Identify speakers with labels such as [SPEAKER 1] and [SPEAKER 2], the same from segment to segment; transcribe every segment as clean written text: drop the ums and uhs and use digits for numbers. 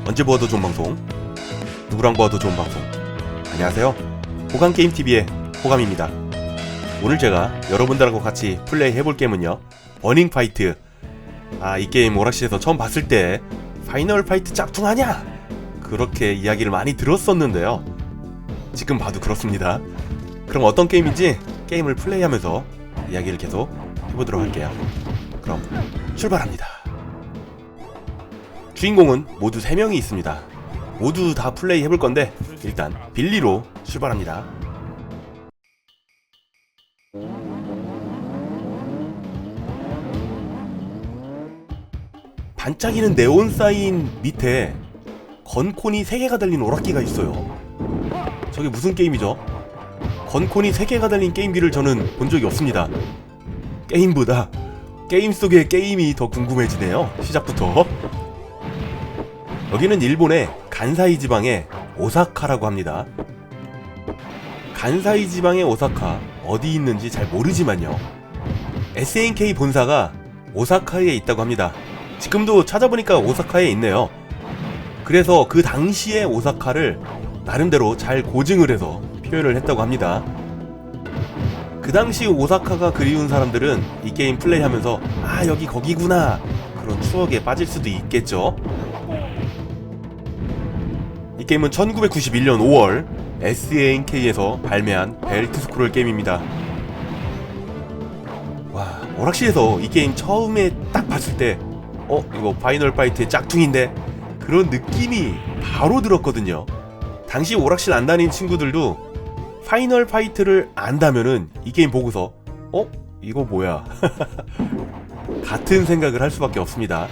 [SPEAKER 1] 언제 보아도 좋은 방송, 누구랑 보아도 좋은 방송. 안녕하세요, 호감게임TV의 호감입니다. 오늘 제가 여러분들하고 같이 플레이 해볼 게임은요, 버닝파이트. 이 게임 오락실에서 처음 봤을 때 파이널 파이트 짝퉁하냐? 그렇게 이야기를 많이 들었었는데요, 지금 봐도 그렇습니다. 그럼 어떤 게임인지 게임을 플레이하면서 이야기를 계속 해보도록 할게요. 그럼 출발합니다. 주인공은 모두 3명이 있습니다. 모두 다 플레이 해볼 건데 일단 빌리로 출발합니다. 반짝이는 네온 사인 밑에 건콘이 3개가 달린 오락기가 있어요. 저게 무슨 게임이죠? 건콘이 3개가 달린 게임기를 저는 본 적이 없습니다. 게임보다 게임 속의 게임이 더 궁금해지네요, 시작부터. 여기는 일본의 간사이 지방의 오사카라고 합니다. 간사이 지방의 오사카, 어디 있는지 잘 모르지만요, SNK 본사가 오사카에 있다고 합니다. 지금도 찾아보니까 오사카에 있네요. 그래서 그 당시의 오사카를 나름대로 잘 고증을 해서 표현을 했다고 합니다. 그 당시 오사카가 그리운 사람들은 이 게임 플레이하면서 여기 거기구나, 그런 추억에 빠질 수도 있겠죠. 이 게임은 1991년 5월 SNK에서 발매한 벨트 스크롤 게임입니다. 와, 오락실에서 이 게임 처음에 딱 봤을 때 이거 파이널 파이트의 짝퉁인데, 그런 느낌이 바로 들었거든요. 당시 오락실 안 다닌 친구들도 파이널 파이트를 안다면은 이 게임 보고서 이거 뭐야 같은 생각을 할 수밖에 없습니다.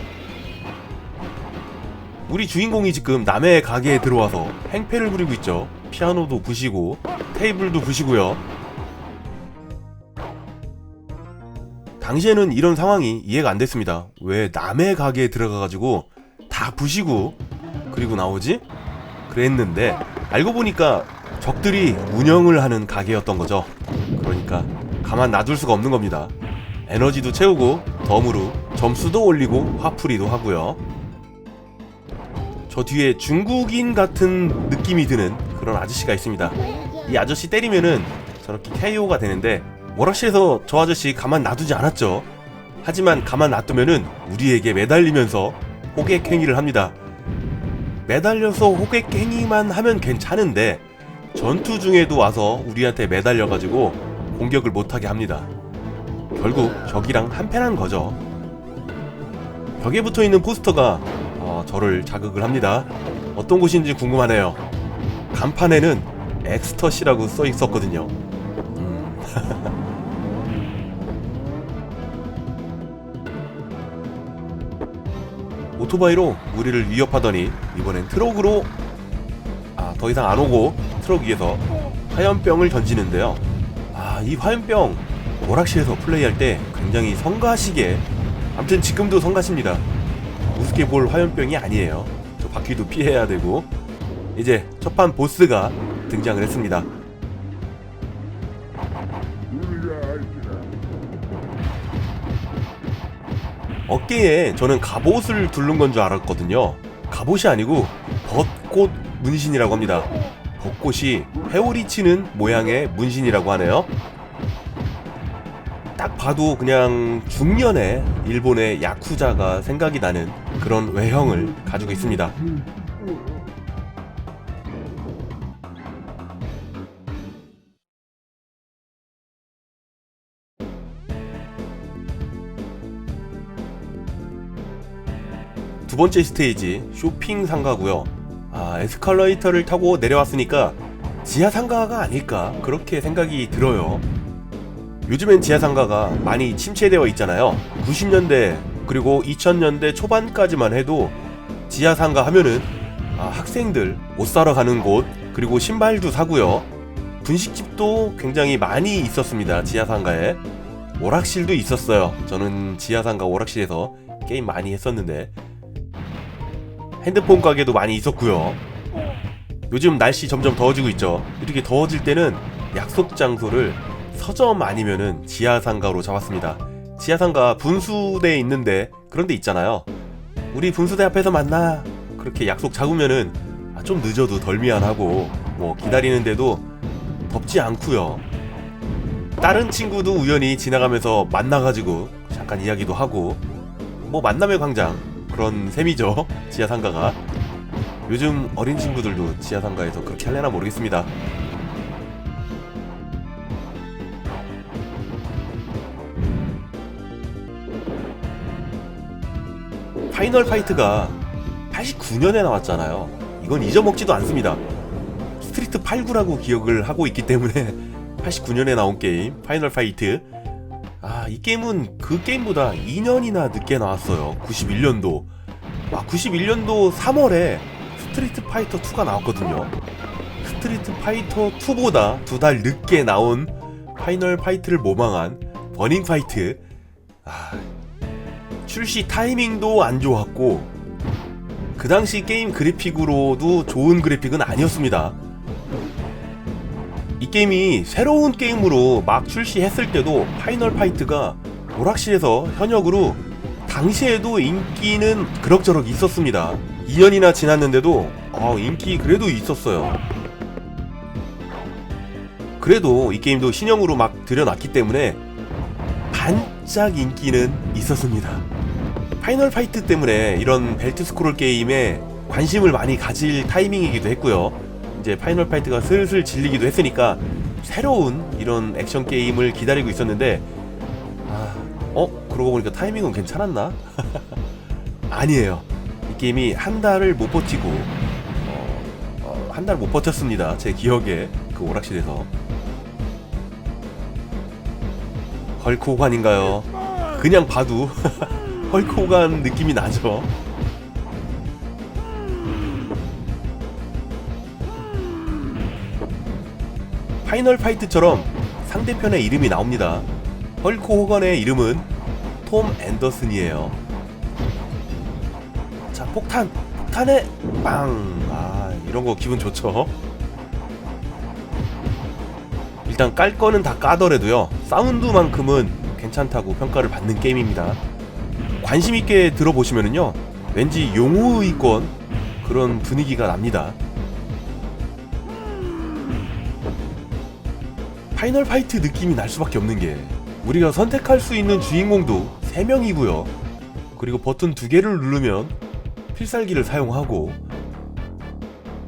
[SPEAKER 1] 우리 주인공이 지금 남의 가게에 들어와서 행패를 부리고 있죠. 피아노도 부시고 테이블도 부시고요. 당시에는 이런 상황이 이해가 안 됐습니다. 왜 남의 가게에 들어가가지고 다 부시고 그리고 나오지? 그랬는데 알고 보니까 적들이 운영을 하는 가게였던 거죠. 그러니까 가만 놔둘 수가 없는 겁니다. 에너지도 채우고 덤으로 점수도 올리고 화풀이도 하고요. 저 뒤에 중국인 같은 느낌이 드는 그런 아저씨가 있습니다. 이 아저씨 때리면은 저렇게 KO가 되는데, 오락실에서 저 아저씨 가만 놔두지 않았죠. 하지만 가만 놔두면은 우리에게 매달리면서 호객행위를 합니다. 매달려서 호객행위만 하면 괜찮은데 전투 중에도 와서 우리한테 매달려가지고 공격을 못하게 합니다. 결국 적이랑 한패한 거죠. 벽에 붙어있는 포스터가 저를 자극을 합니다. 어떤 곳인지 궁금하네요. 간판에는 엑스터시라고 써 있었거든요. 오토바이로 우리를 위협하더니 이번엔 트럭으로 더 이상 안 오고 트럭 위에서 화염병을 던지는데요. 이 화염병 오락실에서 플레이할 때 굉장히 성가시게, 아무튼 지금도 성가십니다. 우습게 볼 화염병이 아니에요. 저 바퀴도 피해야 되고. 이제 첫판 보스가 등장을 했습니다. 어깨에 저는 갑옷을 두른 건 줄 알았거든요. 갑옷이 아니고 벚꽃 문신이라고 합니다. 벚꽃이 회오리 치는 모양의 문신이라고 하네요. 딱 봐도 그냥 중년의 일본의 야쿠자가 생각이 나는 그런 외형을 가지고 있습니다. 두 번째 스테이지 쇼핑 상가고요. 에스컬레이터를 타고 내려왔으니까 지하 상가가 아닐까, 그렇게 생각이 들어요. 요즘엔 지하 상가가 많이 침체되어 있잖아요. 90년대 그리고 2000년대 초반까지만 해도 지하 상가 하면은 학생들 옷 사러 가는 곳, 그리고 신발도 사고요. 분식집도 굉장히 많이 있었습니다. 지하 상가에 오락실도 있었어요. 저는 지하 상가 오락실에서 게임 많이 했었는데, 핸드폰 가게도 많이 있었고요. 요즘 날씨 점점 더워지고 있죠. 이렇게 더워질 때는 약속 장소를 서점 아니면은 지하상가로 잡았습니다. 지하상가 분수대에 있는데 그런 데 있잖아요. 우리 분수대 앞에서 만나, 그렇게 약속 잡으면은 좀 늦어도 덜 미안하고 뭐 기다리는데도 덥지 않고요. 다른 친구도 우연히 지나가면서 만나가지고 잠깐 이야기도 하고 뭐 만남의 광장 그런 셈이죠. 지하상가가. 요즘 어린 친구들도 지하상가에서 그렇게 할래나 모르겠습니다. 파이널 파이트가 89년에 나왔잖아요. 이건 잊어먹지도 않습니다. 스트리트 89라고 기억을 하고 있기 때문에 89년에 나온 게임 파이널 파이트. 이 게임은 그 게임보다 2년이나 늦게 나왔어요. 91년도 91년도 3월에 스트리트 파이터 2가 나왔거든요. 스트리트 파이터 2보다 2달 늦게 나온 파이널 파이트를 모방한 버닝 파이트. 출시 타이밍도 안 좋았고 그 당시 게임 그래픽으로도 좋은 그래픽은 아니었습니다. 이 게임이 새로운 게임으로 막 출시했을 때도 파이널 파이트가 오락실에서 현역으로 당시에도 인기는 그럭저럭 있었습니다. 2년이나 지났는데도 인기 그래도 있었어요. 그래도 이 게임도 신형으로 막 들여놨기 때문에 반짝 인기는 있었습니다. 파이널 파이트 때문에 이런 벨트 스크롤 게임에 관심을 많이 가질 타이밍이기도 했고요. 이제 파이널 파이트가 슬슬 질리기도 했으니까 새로운 이런 액션 게임을 기다리고 있었는데 그러고 보니까 타이밍은 괜찮았나? 아니에요. 이 게임이 한 달을 못 버티고 한 달 못 버텼습니다. 제 기억에 그 오락실에서. 헐크 호간인가요? 그냥 봐도 헐크 호간 느낌이 나죠. 파이널 파이트처럼 상대편의 이름이 나옵니다. 헐크 호건의 이름은 톰 앤더슨이에요. 자, 폭탄에 빵! 이런거 기분 좋죠. 일단 깔 거는 다 까더라도요, 사운드만큼은 괜찮다고 평가를 받는 게임입니다. 관심있게 들어보시면은요, 왠지 용호의권 그런 분위기가 납니다. 파이널 파이트 느낌이 날 수밖에 없는 게 우리가 선택할 수 있는 주인공도 3명이고요. 그리고 버튼 2개를 누르면 필살기를 사용하고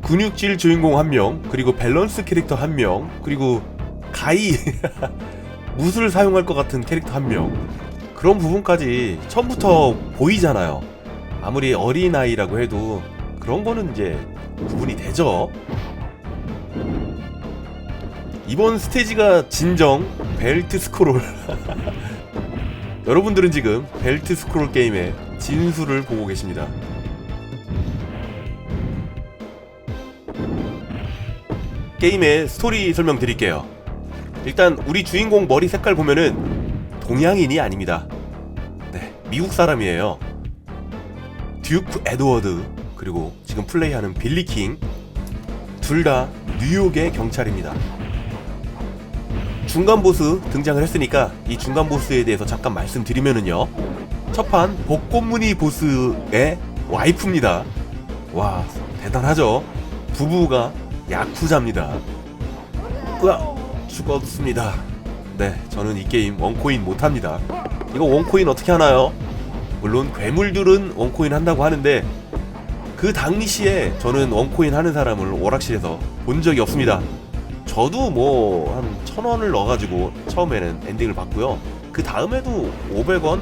[SPEAKER 1] 근육질 주인공 1명, 그리고 밸런스 캐릭터 1명, 그리고 가이 무술을 사용할 것 같은 캐릭터 1명, 그런 부분까지 처음부터 보이잖아요. 아무리 어린아이라고 해도 그런 거는 이제 구분이 되죠. 이번 스테이지가 진정 벨트 스크롤. 여러분들은 지금 벨트 스크롤 게임의 진수를 보고 계십니다. 게임의 스토리 설명 드릴게요. 일단 우리 주인공 머리 색깔 보면은 동양인이 아닙니다. 네, 미국 사람이에요. 듀크 에드워드, 그리고 지금 플레이하는 빌리 킹, 둘 다 뉴욕의 경찰입니다. 중간 보스 등장을 했으니까 이 중간 보스에 대해서 잠깐 말씀드리면은요, 첫판 복권무늬 보스의 와이프입니다. 와, 대단하죠? 부부가 야쿠자입니다. 죽었습니다. 네, 저는 이 게임 원코인 못합니다. 이거 원코인 어떻게 하나요? 물론 괴물들은 원코인 한다고 하는데 그 당시에 저는 원코인 하는 사람을 오락실에서 본 적이 없습니다. 저도 뭐 한 1000원을 넣어가지고 처음에는 엔딩을 봤고요. 그 다음에도 500원,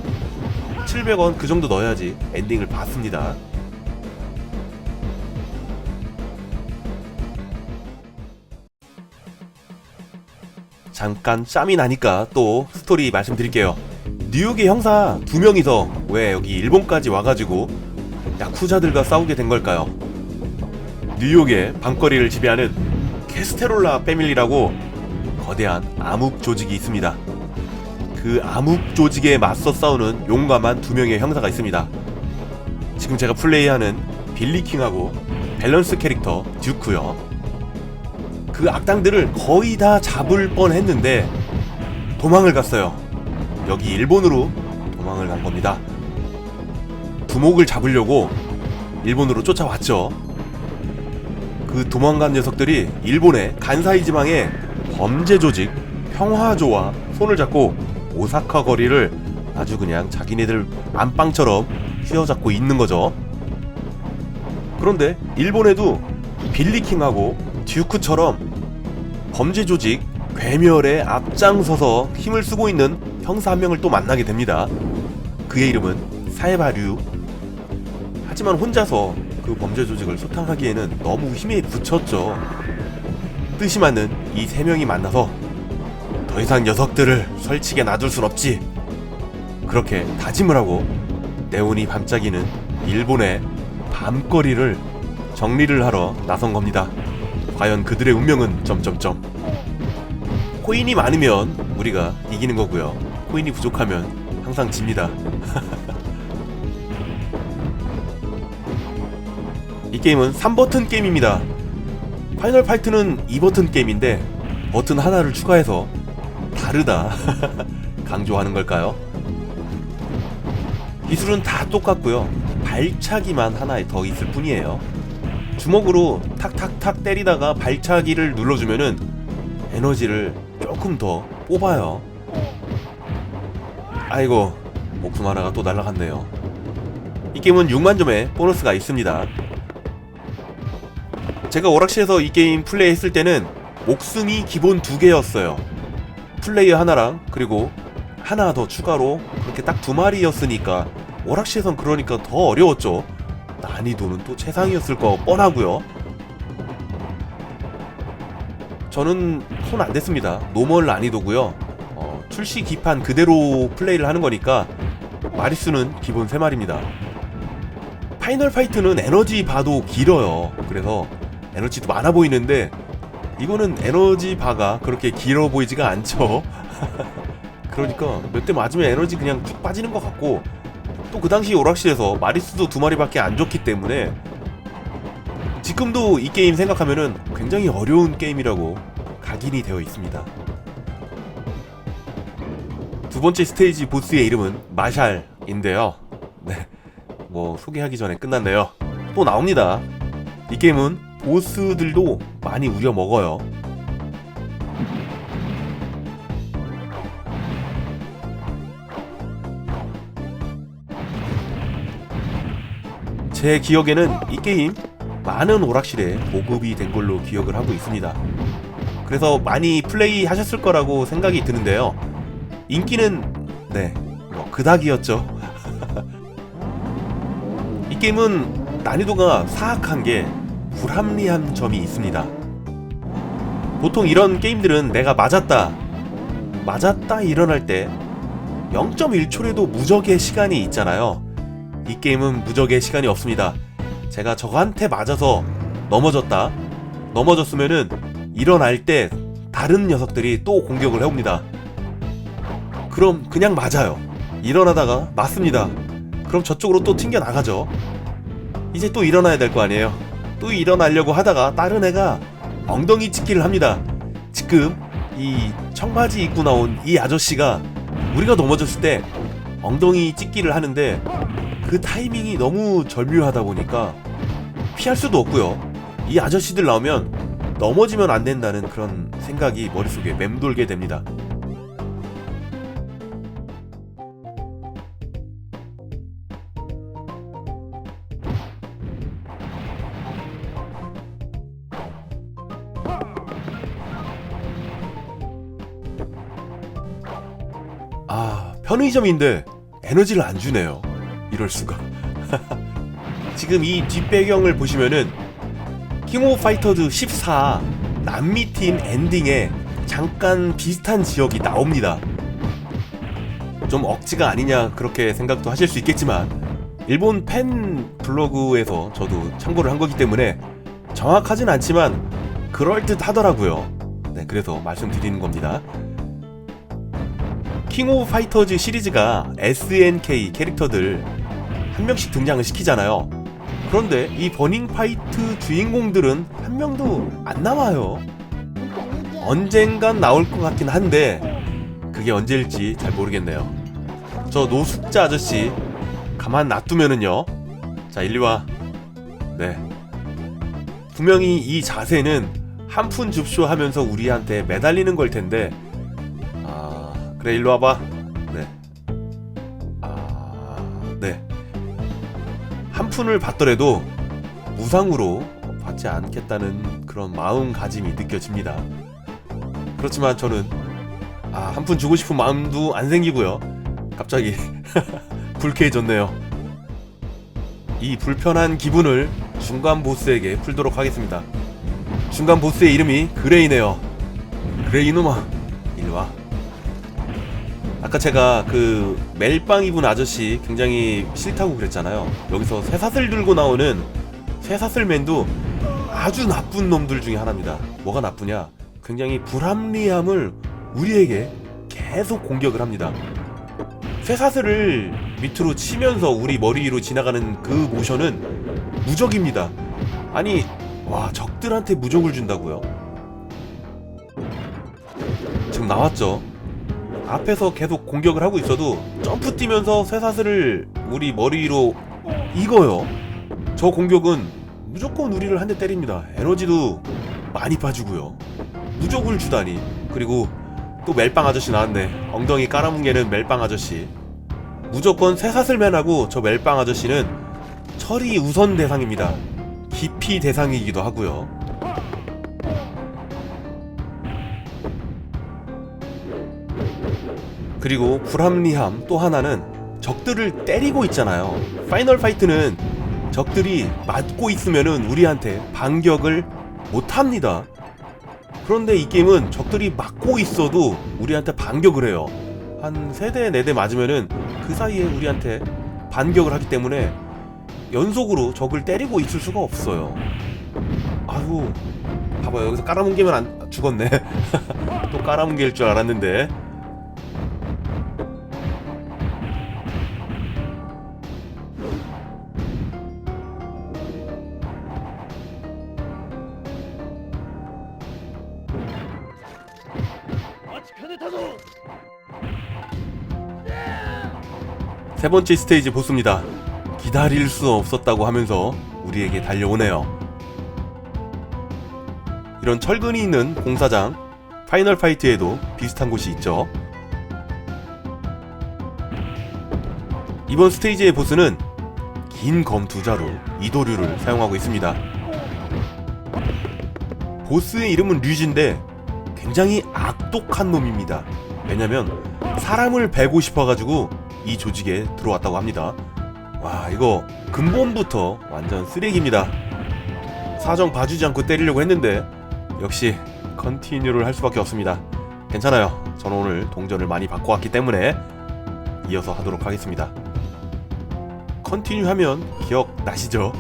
[SPEAKER 1] 700원 그 정도 넣어야지 엔딩을 봤습니다. 잠깐 짬이 나니까 또 스토리 말씀드릴게요. 뉴욕의 형사 2명이서 왜 여기 일본까지 와가지고 야쿠자들과 싸우게 된 걸까요? 뉴욕의 밤거리를 지배하는 캐스테롤라 패밀리라고 거대한 암흑 조직이 있습니다. 그 암흑 조직에 맞서 싸우는 용감한 2명의 형사가 있습니다. 지금 제가 플레이하는 빌리킹하고 밸런스 캐릭터 듀크요. 그 악당들을 거의 다 잡을 뻔했는데 도망을 갔어요. 여기 일본으로 도망을 간 겁니다. 두목을 잡으려고 일본으로 쫓아왔죠. 그 도망간 녀석들이 일본의 간사이 지방의 범죄 조직 평화조와 손을 잡고 오사카 거리를 아주 그냥 자기네들 안방처럼 휘어잡고 있는 거죠. 그런데 일본에도 빌리킹하고 듀크처럼 범죄 조직 괴멸에 앞장서서 힘을 쓰고 있는 형사 한 명을 또 만나게 됩니다. 그의 이름은 사에바류. 하지만 혼자서 그 범죄 조직을 소탕하기에는 너무 힘에 부쳤죠. 뜻이 맞는 이 세 명이 만나서 더 이상 녀석들을 설치게 놔둘 순 없지. 그렇게 다짐을 하고 네온이 반짝이는 일본의 밤거리를 정리를 하러 나선 겁니다. 과연 그들의 운명은 점점점. 코인이 많으면 우리가 이기는 거고요. 코인이 부족하면 항상 집니다. 이 게임은 3버튼 게임입니다. 파이널 파이트는 2버튼 게임인데 버튼 하나를 추가해서 다르다 강조하는 걸까요? 기술은 다 똑같고요. 발차기만 하나 더 있을 뿐이에요. 주먹으로 탁탁탁 때리다가 발차기를 눌러주면은 에너지를 조금 더 뽑아요. 아이고, 목숨 하나가 또 날아갔네요. 이 게임은 6만 점의 보너스가 있습니다. 제가 오락실에서 이 게임 플레이했을 때는 목숨이 기본 2개였어요. 플레이어 하나랑 그리고 하나 더 추가로 그렇게 딱 2마리였으니까 오락실에선 그러니까 더 어려웠죠. 난이도는 또 최상이었을 거 뻔하고요. 저는 손 안 댔습니다. 노멀 난이도고요. 출시 기판 그대로 플레이를 하는 거니까 마리수는 기본 3마리입니다. 파이널 파이트는 에너지 바도 길어요. 그래서 에너지도 많아 보이는데 이거는 에너지 바가 그렇게 길어 보이지가 않죠. 그러니까 몇 대 맞으면 에너지 그냥 쭉 빠지는 것 같고, 또 그 당시 오락실에서 마리수도 2마리밖에 안 줬기 때문에 지금도 이 게임 생각하면은 굉장히 어려운 게임이라고 각인이 되어 있습니다. 두 번째 스테이지 보스의 이름은 마샬인데요. 네, 뭐 소개하기 전에 끝났네요. 또 나옵니다. 이 게임은 보스들도 많이 우려먹어요. 제 기억에는 이 게임 많은 오락실에 보급이 된 걸로 기억을 하고 있습니다. 그래서 많이 플레이 하셨을 거라고 생각이 드는데요. 인기는 그닥이었죠. 이 게임은 난이도가 사악한 게 불합리한 점이 있습니다. 보통 이런 게임들은 내가 맞았다 일어날 때 0.1초라도 무적의 시간이 있잖아요. 이 게임은 무적의 시간이 없습니다. 제가 저거한테 맞아서 넘어졌으면은 일어날 때 다른 녀석들이 또 공격을 해옵니다. 그럼 그냥 맞아요. 일어나다가 맞습니다. 그럼 저쪽으로 또 튕겨 나가죠. 이제 또 일어나야 될 거 아니에요. 또 일어나려고 하다가 다른 애가 엉덩이 찍기를 합니다. 지금 이 청바지 입고 나온 이 아저씨가 우리가 넘어졌을 때 엉덩이 찍기를 하는데 그 타이밍이 너무 절묘하다 보니까 피할 수도 없고요. 이 아저씨들 나오면 넘어지면 안 된다는 그런 생각이 머릿속에 맴돌게 됩니다. 편의점인데 에너지를 안 주네요. 이럴 수가. 지금 이 뒷배경을 보시면은 킹 오브 파이터즈 14 남미팀 엔딩에 잠깐 비슷한 지역이 나옵니다. 좀 억지가 아니냐 그렇게 생각도 하실 수 있겠지만 일본 팬 블로그에서 저도 참고를 한 거기 때문에 정확하진 않지만 그럴듯 하더라고요. 네, 그래서 말씀드리는 겁니다. 킹 오브 파이터즈 시리즈가 SNK 캐릭터들 한 명씩 등장을 시키잖아요. 그런데 이 버닝 파이트 주인공들은 한 명도 안 나와요. 언젠간 나올 것 같긴 한데 그게 언제일지 잘 모르겠네요. 저 노숙자 아저씨 가만 놔두면은요, 자 일리와 네, 분명히 이 자세는 한 푼 줍쇼 하면서 우리한테 매달리는 걸 텐데, 그래 일로 와봐. 네, 네, 한 푼을 받더라도 무상으로 받지 않겠다는 그런 마음가짐이 느껴집니다. 그렇지만 저는 한 푼 주고 싶은 마음도 안 생기고요. 갑자기 불쾌해졌네요. 이 불편한 기분을 중간 보스에게 풀도록 하겠습니다. 중간 보스의 이름이 그레이네요. 그레이 이놈아, 일로와. 아까 제가 그 멜빵 입은 아저씨 굉장히 싫다고 그랬잖아요. 여기서 쇠사슬 들고 나오는 쇠사슬맨도 아주 나쁜 놈들 중에 하나입니다. 뭐가 나쁘냐? 굉장히 불합리함을 우리에게 계속 공격을 합니다. 쇠사슬을 밑으로 치면서 우리 머리 위로 지나가는 그 모션은 무적입니다. 아니, 와, 적들한테 무적을 준다고요? 지금 나왔죠? 앞에서 계속 공격을 하고 있어도 점프 뛰면서 쇠사슬을 우리 머리 위로 이거요. 저 공격은 무조건 우리를 한 대 때립니다. 에너지도 많이 빠지고요. 무적을 주다니. 그리고 또 멜빵 아저씨 나왔네. 엉덩이 깔아뭉개는 멜빵 아저씨. 무조건 쇠사슬맨하고 저 멜빵 아저씨는 처리 우선 대상입니다. 기피 대상이기도 하고요. 그리고 불합리함 또 하나는 적들을 때리고 있잖아요. 파이널 파이트는 적들이 맞고 있으면은 우리한테 반격을 못합니다. 그런데 이 게임은 적들이 맞고 있어도 우리한테 반격을 해요. 한 3대 4대 맞으면은 그 사이에 우리한테 반격을 하기 때문에 연속으로 적을 때리고 있을 수가 없어요. 아유, 봐봐요. 여기서 깔아뭉개면 안 죽었네. 또 깔아뭉갤 줄 알았는데. 세 번째 스테이지 보스입니다. 기다릴 수 없었다고 하면서 우리에게 달려오네요. 이런 철근이 있는 공사장, 파이널 파이트에도 비슷한 곳이 있죠. 이번 스테이지의 보스는 긴 검 2자루 이도류를 사용하고 있습니다. 보스의 이름은 류지인데 굉장히 악독한 놈입니다. 왜냐면 사람을 베고 싶어가지고 이 조직에 들어왔다고 합니다. 와, 이거 근본부터 완전 쓰레기입니다. 사정 봐주지 않고 때리려고 했는데 역시 컨티뉴를 할 수밖에 없습니다. 괜찮아요. 저는 오늘 동전을 많이 바꿔왔기 때문에 이어서 하도록 하겠습니다. 컨티뉴 하면 기억나시죠?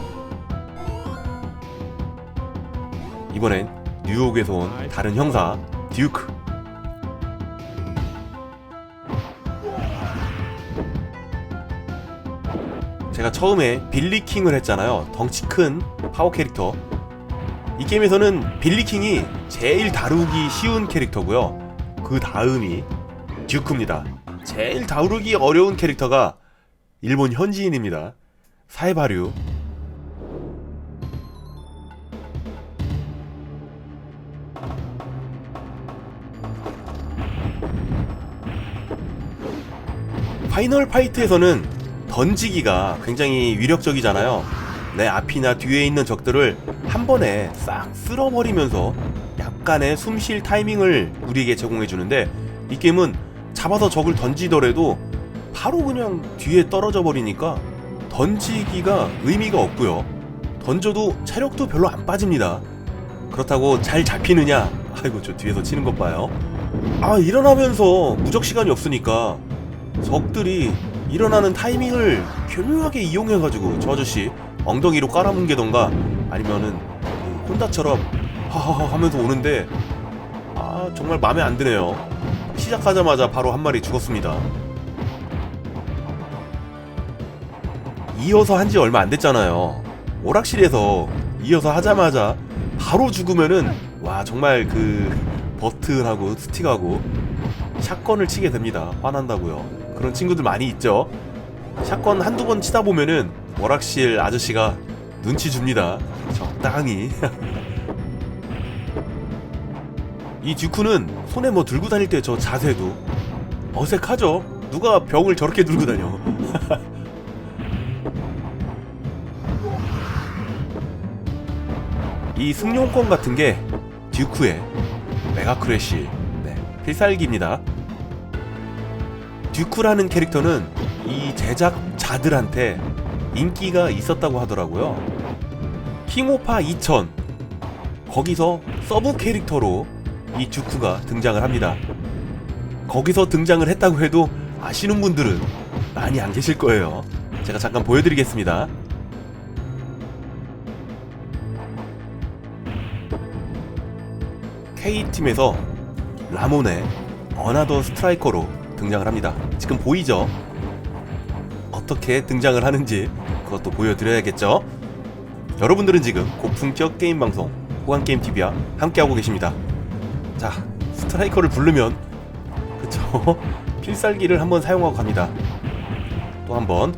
[SPEAKER 1] 이번엔 뉴욕에서 온 다른 형사 듀크. 제가 처음에 빌리킹을 했잖아요. 덩치 큰 파워 캐릭터. 이 게임에서는 빌리킹이 제일 다루기 쉬운 캐릭터고요. 그 다음이 듀크입니다. 제일 다루기 어려운 캐릭터가 일본 현지인입니다. 사해바류. 파이널 파이트에서는 던지기가 굉장히 위력적이잖아요. 내 앞이나 뒤에 있는 적들을 한 번에 싹 쓸어버리면서 약간의 숨쉴 타이밍을 우리에게 제공해주는데, 이 게임은 잡아서 적을 던지더라도 바로 그냥 뒤에 떨어져 버리니까 던지기가 의미가 없고요. 던져도 체력도 별로 안 빠집니다. 그렇다고 잘 잡히느냐? 아이고, 저 뒤에서 치는 것 봐요. 일어나면서 무적 시간이 없으니까 적들이 일어나는 타이밍을 교묘하게 이용해가지고 저 아저씨 엉덩이로 깔아뭉개던가 아니면은 혼다처럼 하하하 하면서 오는데 정말 마음에 안 드네요. 시작하자마자 바로 한 마리 죽었습니다. 이어서 한지 얼마 안 됐잖아요. 오락실에서 이어서 하자마자 바로 죽으면은 와, 정말 그 버튼하고 스틱하고 샷건을 치게 됩니다. 화난다고요. 그런 친구들 많이 있죠. 샷건 한두 번 치다 보면은 오락실 아저씨가 눈치 줍니다. 적당히. 이 듀크는 손에 뭐 들고 다닐 때 저 자세도 어색하죠? 누가 병을 저렇게 들고 다녀. 이 승용권 같은 게 듀크의 메가 크래쉬, 네, 필살기입니다. 듀크라는 캐릭터는 이 제작자들한테 인기가 있었다고 하더라고요. 킹오파 2000 거기서 서브 캐릭터로 이 듀크가 등장을 합니다. 거기서 등장을 했다고 해도 아시는 분들은 많이 안 계실 거예요. 제가 잠깐 보여드리겠습니다. K팀에서 라몬의 어나더 스트라이커로 등장을 합니다. 지금 보이죠? 어떻게 등장을 하는지 그것도 보여드려야겠죠? 여러분들은 지금 고품격 게임 방송 호감게임TV와 함께하고 계십니다. 자, 스트라이커를 부르면 그쵸? 필살기를 한번 사용하고 갑니다. 또 한번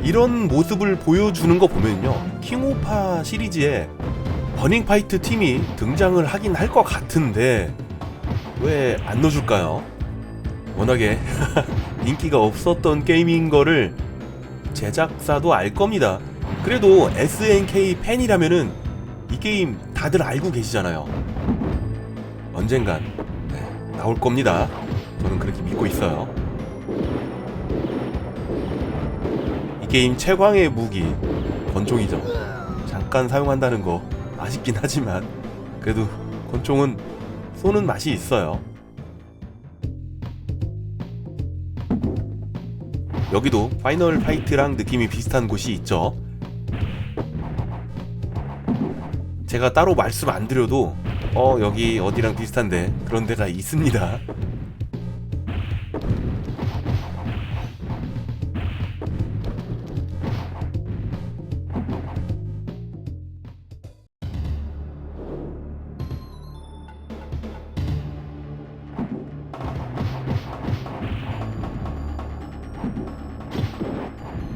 [SPEAKER 1] 이런 모습을 보여주는 거 보면요, 킹오파 시리즈에 버닝파이트 팀이 등장을 하긴 할 것 같은데 왜 안 넣어줄까요? 워낙에 인기가 없었던 게임인 거를 제작사도 알 겁니다. 그래도 SNK 팬이라면은 이 게임 다들 알고 계시잖아요. 언젠간 나올 겁니다. 저는 그렇게 믿고 있어요. 이 게임 최광의 무기 권총이죠. 잠깐 사용한다는 거 아쉽긴 하지만 그래도 권총은 쏘는 맛이 있어요. 여기도 파이널 파이트랑 느낌이 비슷한 곳이 있죠. 제가 따로 말씀 안 드려도 여기 어디랑 비슷한데 그런 데가 있습니다.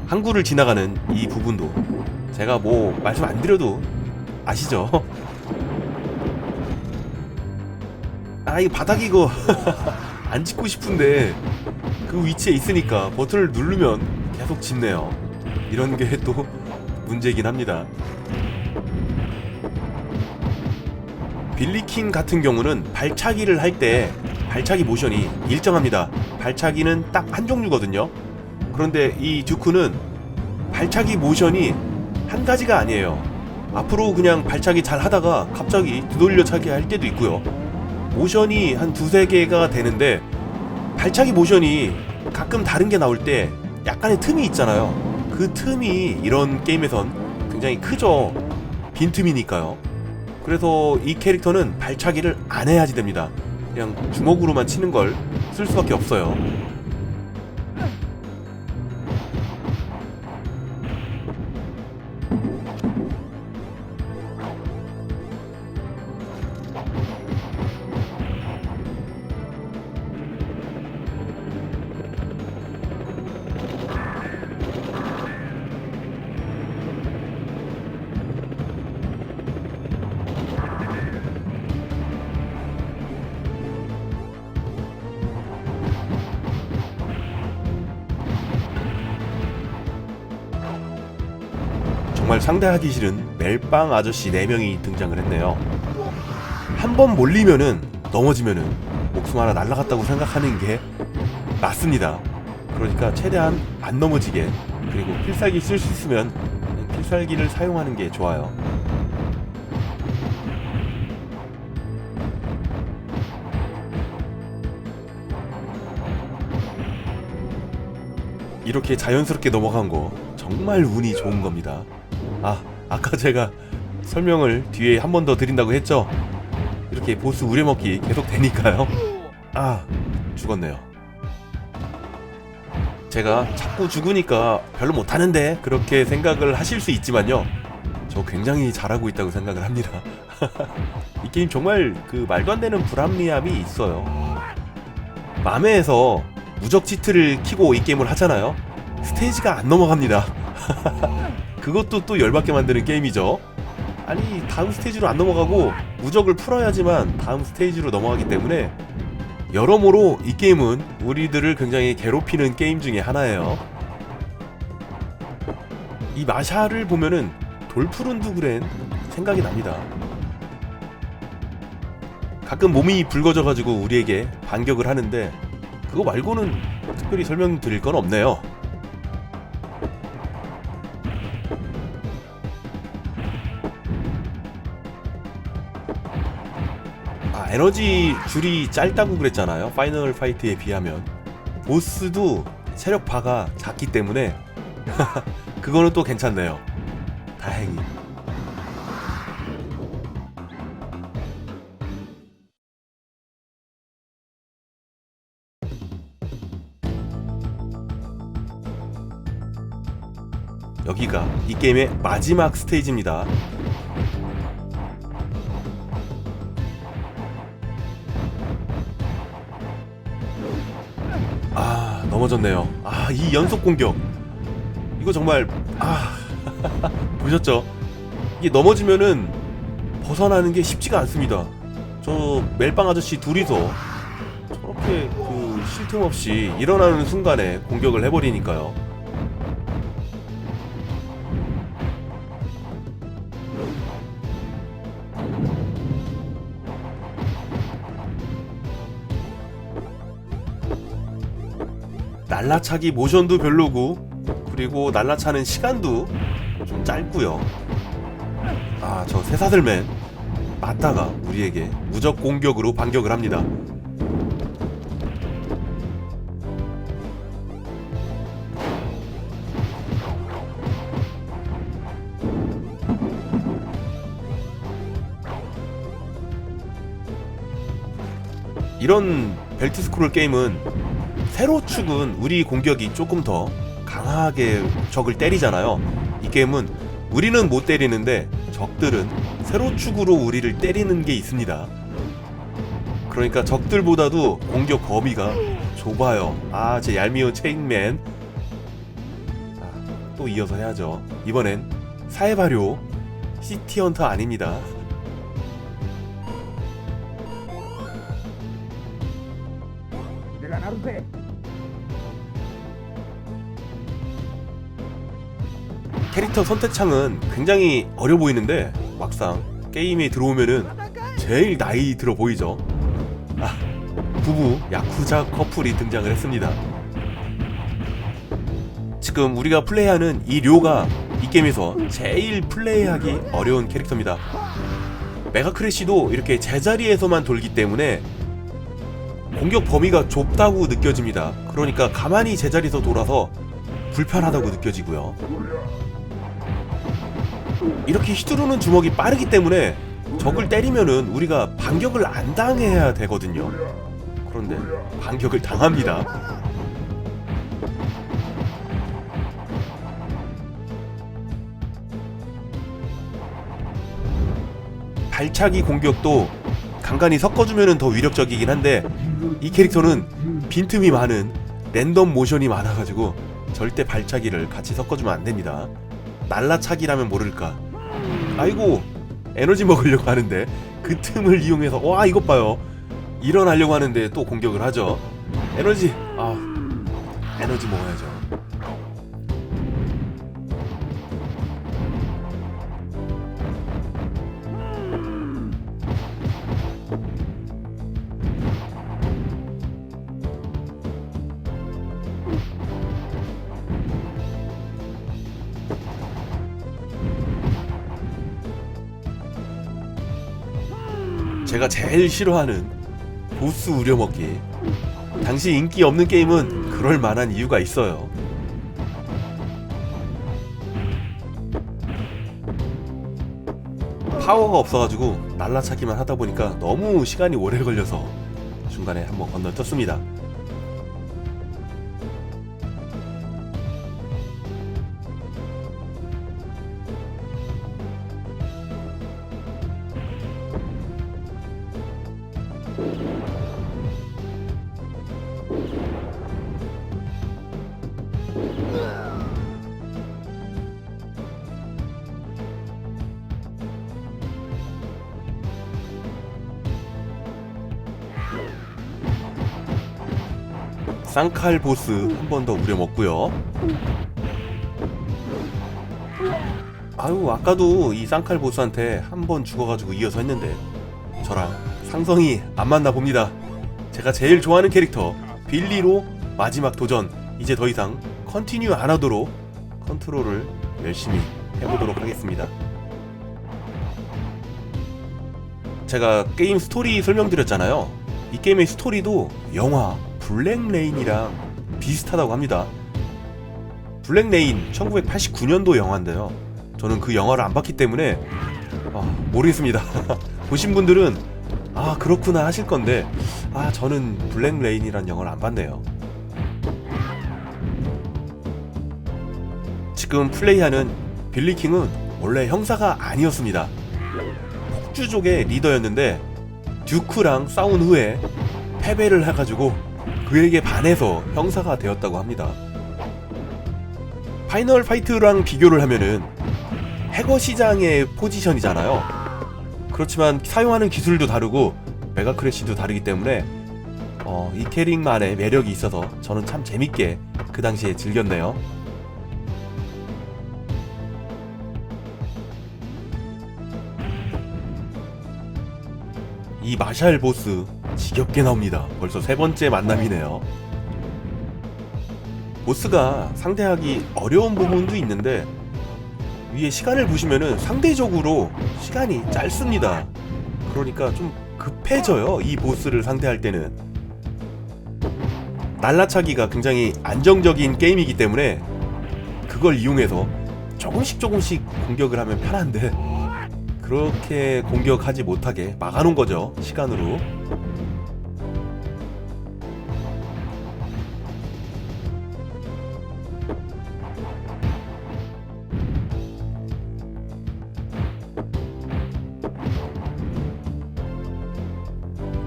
[SPEAKER 1] 항구를 지나가는 이 부분도 제가 뭐 말씀 안 드려도 아시죠? 아, 이 바닥 이거 안 짚고 싶은데 그 위치에 있으니까 버튼을 누르면 계속 짚네요. 이런 게 또 문제이긴 합니다. 빌리킹 같은 경우는 발차기를 할 때 발차기 모션이 일정합니다. 발차기는 딱 한 종류거든요. 그런데 이 듀크는 발차기 모션이 한 가지가 아니에요. 앞으로 그냥 발차기 잘 하다가 갑자기 뒤돌려차기 할 때도 있고요. 모션이 한 두세 개가 되는데 발차기 모션이 가끔 다른 게 나올 때 약간의 틈이 있잖아요. 그 틈이 이런 게임에선 굉장히 크죠. 빈틈이니까요. 그래서 이 캐릭터는 발차기를 안 해야지 됩니다. 그냥 주먹으로만 치는 걸 쓸 수밖에 없어요. 정말 상대하기 싫은 멜빵 아저씨 4명이 등장을 했네요. 한번 몰리면은 넘어지면은 목숨 하나 날라갔다고 생각하는 게 맞습니다. 그러니까 최대한 안 넘어지게, 그리고 필살기 쓸 수 있으면 필살기를 사용하는 게 좋아요. 이렇게 자연스럽게 넘어간 거 정말 운이 좋은 겁니다. 아까 제가 설명을 뒤에 한 번 더 드린다고 했죠? 이렇게 보스 우려먹기 계속 되니까요. 죽었네요. 제가 자꾸 죽으니까 별로 못하는데 그렇게 생각을 하실 수 있지만요, 저 굉장히 잘하고 있다고 생각을 합니다. 이 게임 정말 그 말도 안 되는 불합리함이 있어요. 맘에에서 무적 치트를 키고 이 게임을 하잖아요. 스테이지가 안 넘어갑니다. 그것도 또 열받게 만드는 게임이죠. 아니 다음 스테이지로 안 넘어가고 무적을 풀어야지만 다음 스테이지로 넘어가기 때문에 여러모로 이 게임은 우리들을 굉장히 괴롭히는 게임 중에 하나예요. 이 마샤를 보면은 돌푸른두그렌 생각이 납니다. 가끔 몸이 붉어져가지고 우리에게 반격을 하는데 그거 말고는 특별히 설명드릴 건 없네요. 에너지 줄이 짧다고 그랬잖아요. 파이널 파이트에 비하면 보스도 체력 바가 작기 때문에 그거는 또 괜찮네요. 다행히. 여기가 이 게임의 마지막 스테이지입니다. 넘어졌네요. 이 연속 공격 이거 정말 보셨죠? 이게 넘어지면은 벗어나는 게 쉽지가 않습니다. 저 멜빵 아저씨 둘이서 저렇게 쉴 틈 없이 일어나는 순간에 공격을 해버리니까요. 날라차기 모션도 별로고 그리고 날라차는 시간도 좀 짧고요. 저 새사슬맨 맞다가 우리에게 무적 공격으로 반격을 합니다. 이런 벨트 스크롤 게임은 세로축은 우리 공격이 조금 더 강하게 적을 때리잖아요. 이 게임은 우리는 못 때리는데 적들은 세로축으로 우리를 때리는 게 있습니다. 그러니까 적들보다도 공격 범위가 좁아요. 제 얄미운 체인맨. 또 이어서 해야죠. 이번엔 사해바료 시티헌터 아닙니다. 캐릭터 선택창은 굉장히 어려 보이는데 막상 게임에 들어오면은 제일 나이 들어 보이죠. 부부 야쿠자 커플이 등장을 했습니다. 지금 우리가 플레이하는 이 료가 이 게임에서 제일 플레이하기 어려운 캐릭터입니다. 메가 크래쉬도 이렇게 제자리에서만 돌기 때문에 공격 범위가 좁다고 느껴집니다. 그러니까 가만히 제자리에서 돌아서 불편하다고 느껴지고요. 이렇게 휘두르는 주먹이 빠르기 때문에 적을 때리면은 우리가 반격을 안 당해야 되거든요. 그런데 반격을 당합니다. 발차기 공격도 간간히 섞어주면 더 위력적이긴 한데 이 캐릭터는 빈틈이 많은 랜덤 모션이 많아가지고 절대 발차기를 같이 섞어주면 안 됩니다. 날라차기라면 모를까. 아이고 에너지 먹으려고 하는데 그 틈을 이용해서 이것 봐요. 일어나려고 하는데 또 공격을 하죠. 에너지 먹어야죠. 제가 제일 싫어하는 보스 우려먹기. 당시 인기 없는 게임은 그럴 만한 이유가 있어요. 파워가 없어가지고 날라차기만 하다 보니까 너무 시간이 오래 걸려서 중간에 한번 건너뛰었습니다. 쌍칼 보스 한 번 더 우려먹고요. 아유, 아까도 이 쌍칼 보스한테 한 번 죽어가지고 이어서 했는데 저랑 상성이 안 맞나 봅니다. 제가 제일 좋아하는 캐릭터 빌리로 마지막 도전. 이제 더 이상 컨티뉴 안 하도록 컨트롤을 열심히 해보도록 하겠습니다. 제가 게임 스토리 설명드렸잖아요. 이 게임의 스토리도 영화 블랙레인이랑 비슷하다고 합니다. 블랙레인 1989년도 영화인데요. 저는 그 영화를 안 봤기 때문에 모르겠습니다. 보신 분들은 그렇구나 하실 건데 저는 블랙레인이란 영화를 안 봤네요. 지금 플레이하는 빌리킹은 원래 형사가 아니었습니다. 폭주족의 리더였는데 듀크랑 싸운 후에 패배를 해가지고 그에게 반해서 형사가 되었다고 합니다. 파이널 파이트랑 비교를 하면은 해거 시장의 포지션이잖아요. 그렇지만 사용하는 기술도 다르고 메가 크래쉬도 다르기 때문에 이 캐릭만의 매력이 있어서 저는 참 재밌게 그 당시에 즐겼네요. 이 마샬 보스 지겹게 나옵니다. 벌써 세 번째 만남이네요. 보스가 상대하기 어려운 부분도 있는데 위에 시간을 보시면은 상대적으로 시간이 짧습니다. 그러니까 좀 급해져요. 이 보스를 상대할 때는. 날라차기가 굉장히 안정적인 게임이기 때문에 그걸 이용해서 조금씩 공격을 하면 편한데 그렇게 공격하지 못하게 막아놓은 거죠. 시간으로.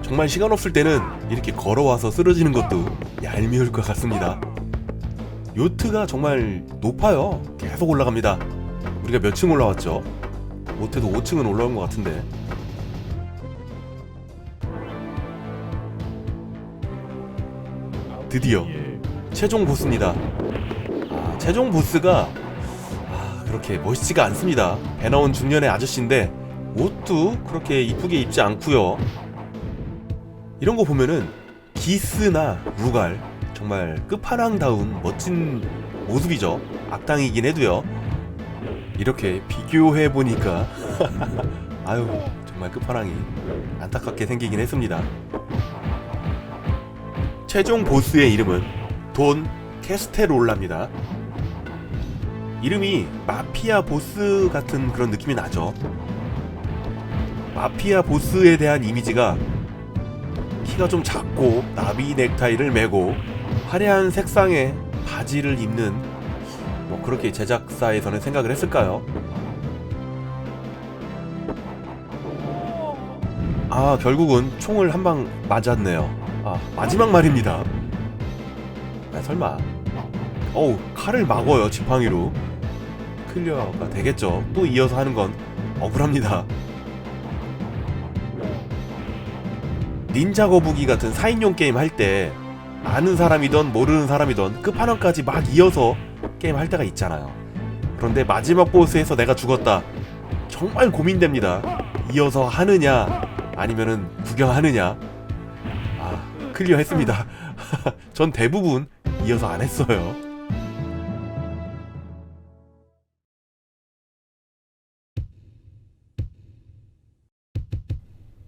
[SPEAKER 1] 정말 시간 없을 때는 이렇게 걸어와서 쓰러지는 것도 얄미울 것 같습니다. 요트가 정말 높아요. 계속 올라갑니다. 우리가 몇 층 올라왔죠? 못해도 5층은 올라온 것 같은데. 드디어 최종 보스입니다. 최종 보스가 그렇게 멋있지가 않습니다. 배 나온 중년의 아저씨인데 옷도 그렇게 이쁘게 입지 않고요. 이런 거 보면은 기스나 루갈 정말 끝판왕다운 멋진 모습이죠. 악당이긴 해도요. 이렇게 비교해보니까 아유 정말 끝판왕이 안타깝게 생기긴 했습니다. 최종 보스의 이름은 돈 캐스테롤라입니다. 이름이 마피아 보스 같은 그런 느낌이 나죠. 마피아 보스에 대한 이미지가 키가 좀 작고 나비 넥타이를 메고 화려한 색상의 바지를 입는 그렇게 제작사에서는 생각을 했을까요? 결국은 총을 한 방 맞았네요. 마지막 말입니다. 설마 칼을 막어요. 지팡이로. 클리어가 되겠죠. 또 이어서 하는 건 억울합니다. 닌자 거북이 같은 4인용 게임 할 때 아는 사람이던 모르는 사람이던 끝판왕까지 막 이어서 게임 할 때가 있잖아요. 그런데 마지막 보스에서 내가 죽었다. 정말 고민됩니다. 이어서 하느냐 아니면은 구경하느냐. 클리어 했습니다. 전 대부분 이어서 안 했어요.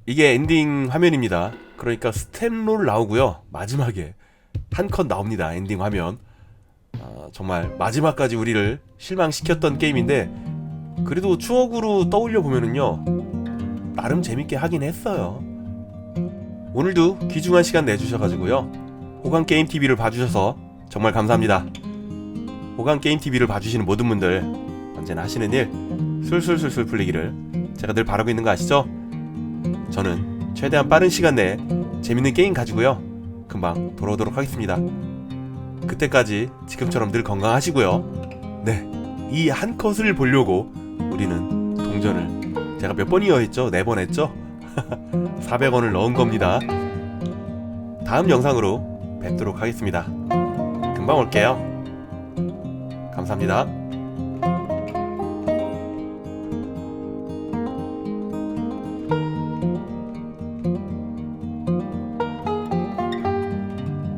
[SPEAKER 1] 이게 엔딩 화면입니다. 그러니까 스텝롤 나오고요. 마지막에 한 컷 나옵니다. 엔딩 화면. 정말 마지막까지 우리를 실망시켰던 게임인데 그래도 추억으로 떠올려 보면은요 나름 재밌게 하긴 했어요. 오늘도 귀중한 시간 내주셔가지고요 호강게임TV를 봐주셔서 정말 감사합니다. 호강게임TV를 봐주시는 모든 분들 언제나 하시는 일 술술술술 풀리기를 제가 늘 바라고 있는 거 아시죠? 저는 최대한 빠른 시간 내에 재밌는 게임 가지고요 금방 돌아오도록 하겠습니다. 그때까지 지금처럼 늘 건강하시고요. 네, 이 한 컷을 보려고 우리는 동전을 제가 몇 번이어 했죠? 4번 했죠? 400원을 넣은 겁니다. 다음 영상으로 뵙도록 하겠습니다. 금방 올게요. 감사합니다.